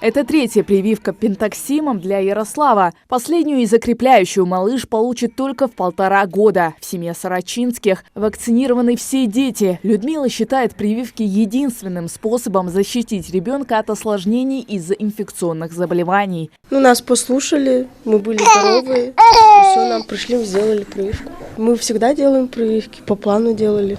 Это третья прививка пентаксимом для Ярослава. Последнюю и закрепляющую малыш получит только в 1,5 года. В семье Сорочинских вакцинированы все дети. Людмила считает прививки единственным способом защитить ребенка от осложнений из-за инфекционных заболеваний. Нас послушали, мы были здоровые, и все, нам пришли, сделали прививку. Мы всегда делаем прививки, по плану делали.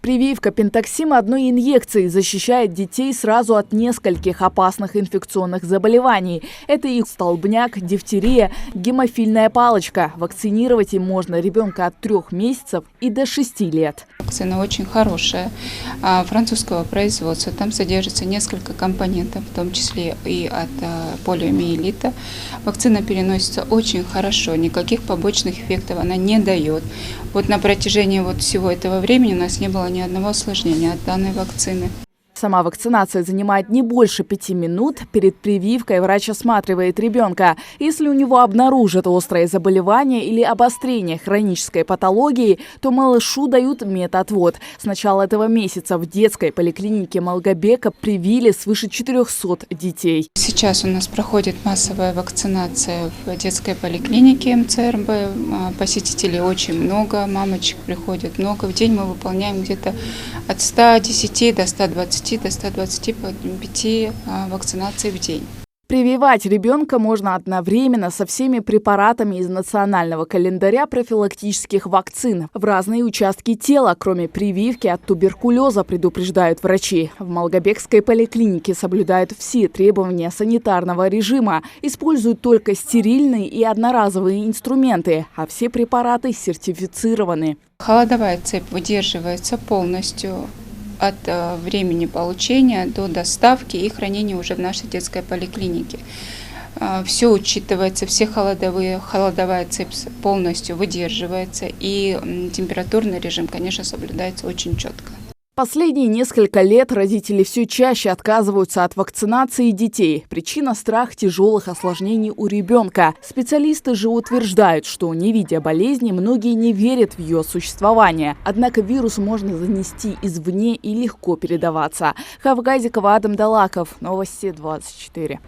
Прививка пентаксима одной инъекцией защищает детей сразу от нескольких опасных инфекционных заболеваний. Это и столбняк, дифтерия, гемофильная палочка. Вакцинировать им можно ребенка от 3 месяцев и до 6 лет. Вакцина очень хорошая, французского производства. Там содержится несколько компонентов, в том числе и от полиомиелита. Вакцина переносится очень хорошо, никаких побочных эффектов она не дает. На протяжении всего этого времени у нас не было ни одного осложнения от данной вакцины. Сама вакцинация занимает не больше 5 минут. Перед прививкой врач осматривает ребенка. Если у него обнаружат острое заболевание или обострение хронической патологии, то малышу дают медотвод. С начала этого месяца в детской поликлинике Малгобека привили свыше 400 детей. Сейчас у нас проходит массовая вакцинация в детской поликлинике МЦРБ. Посетителей очень много, мамочек приходит много. В день мы выполняем где-то от 110 до 120 до 125 вакцинаций в день. Прививать ребенка можно одновременно со всеми препаратами из национального календаря профилактических вакцин в разные участки тела, кроме прививки от туберкулеза, предупреждают врачи. В Малгобекской поликлинике соблюдают все требования санитарного режима, используют только стерильные и одноразовые инструменты, а все препараты сертифицированы. Холодовая цепь выдерживается полностью от времени получения до доставки и хранения уже в нашей детской поликлинике. Все учитывается, холодовая цепь полностью выдерживается, и температурный режим, конечно, соблюдается очень четко. Последние несколько лет родители все чаще отказываются от вакцинации детей. Причина – страх тяжелых осложнений у ребенка. Специалисты же утверждают, что, не видя болезни, многие не верят в ее существование. Однако вирус можно занести извне и легко передаваться. Хавгазикова, Адам Далаков. Новости 24.